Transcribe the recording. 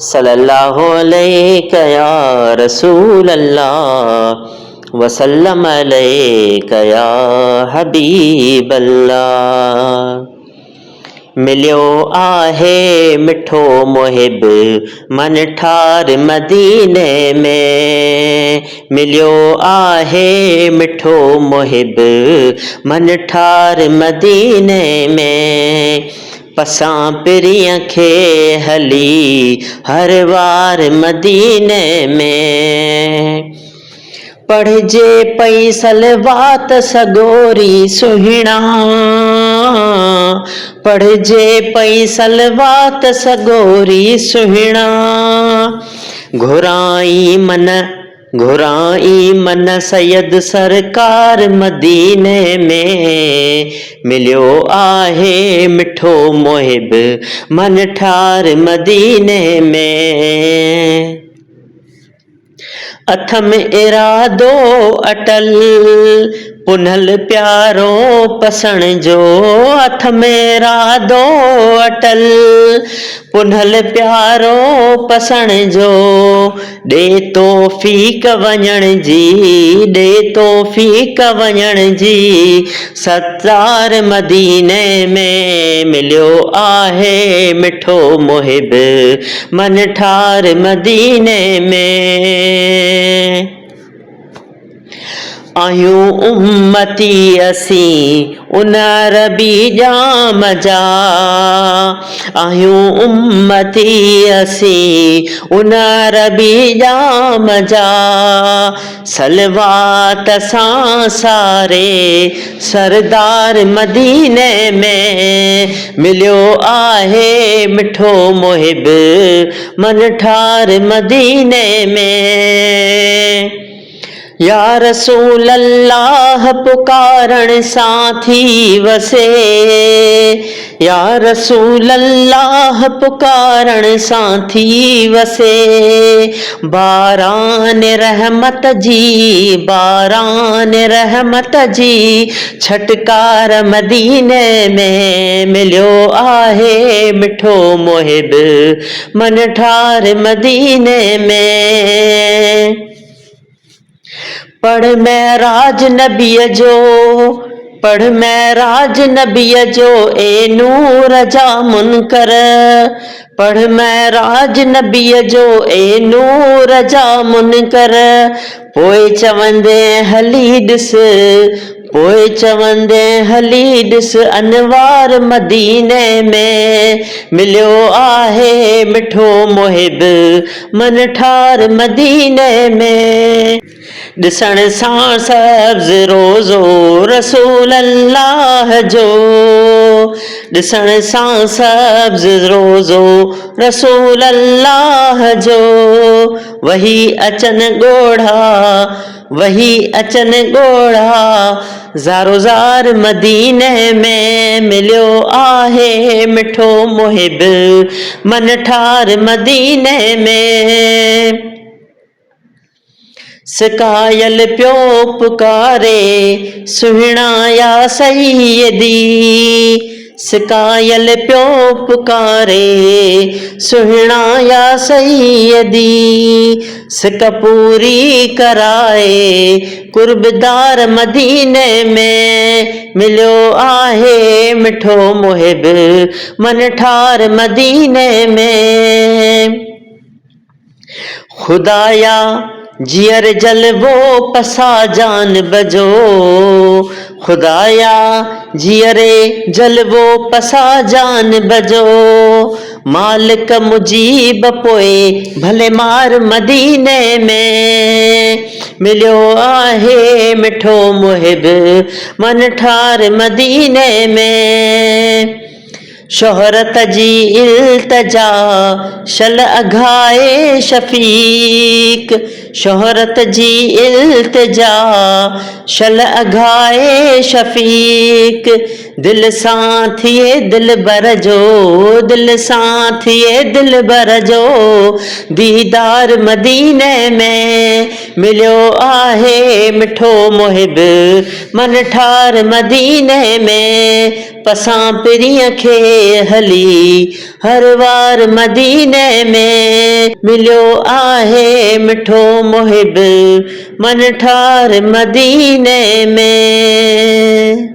सल्लल्लाहु अलैका या रसूल अल्लाह वसल्लम अलैका या हबीब अल्लाह। मिलियो आहे मिठो मुहिब मन ठार मदीने में, मिलियो आहे मिठो मुहिब मन ठार मदीने में। पसां पिरीअ खे हली हर वार मदीने में। पढ़जे पई सलवात सगोरी सुहिणा, पढ़जे पई सलवात सगोरी सुहिणा। घुराई मन सैयद सरकार मदीने में। मिलियो आहे मिठो मुहिब मन ठार मदीने में। अथ में इरादो अटल पुनल प्यारो पसण जो, अथ में इरादो अटल पुनल प्यारो पसण जो। ॾे तौफ़ीक़ वञण जी, ॾे तौफ़ीक़ वञण जी सत्तार मदीने में। मिलियो आहे मिठो मुहिब मन ठार मदीने में। आहियूं उम्मती असीं उन अरबी जाम जा, आहियूं उम्मती असीं उन अरबी जाम जा। सलवात सां सारे सरदार मदीने में। मिलियो आहे मिठो मुहिब मन ठार मदीने में। या रसूल अल्लाह पुकारण सां थी वसे, या रसूल अल्लाह पुकारण सां थी वसे। बारान रहमत जी, बारान रहमत जी छटकार मदीने में। मिलियो आहे मिठो मुहिब मन ठार मदीने में। पढ़ महराज नबीअ जो, पढ़ महराज नबीअ जो ए नूर जा मुनकर। पढ़ महराज नबीअ जो ए नूर जा मुनकर। पोइ चवंदे हली ॾिस, पोइ चवंदे हली ॾिस अनवार मदीने में। मिलियो आहे मिठो मुहिब मन ठार मदीने में। ॾिसण सां सब्ज़ रोज़ो रसूल अल्लाह जो, ॾिसण सां सब्ज़ रोज़ो रसूल अल्लाह जो। वही अचन ॻोढ़ा, वही अचन ॻोढ़ा ज़ारो ज़ार मदीने में। मिलियो आहे मिठो मुहिब मन ठार मदीने में। सिकायल पियो पुकारे सुहिणा या सैयदी, सिकायल पियो पुकारे सुहिणा या सैयदी। सिक पूरी कराए कुर्बदार मदीने में। मिलियो आहे मिठो मुहिब मन ठार मदीने में। खुदाया जियर जलवो पसा जान बजो, खुदाया जियरे जलवो पसा जान बजो। मालिक मुजीब पोए भले मार मदीने में। मिलियो आहे मिठो मुहिब मन ठार मदीने में। शोहरत जी इल्तजा शल अघाए शफीक, शोहरत जी इल्तजा शल अघाए शफीक। दिल सां थिए दिल बर जो, दिल सां थिए दिल बर जो दीदार मदीने में। मिलियो आहे मिठो मुहिब मन ठार मदीने में। पसां पिरीअ खे हली हर वार मदीने में मिलियो आहे मिठो मुहिब मन ठार मदीने में।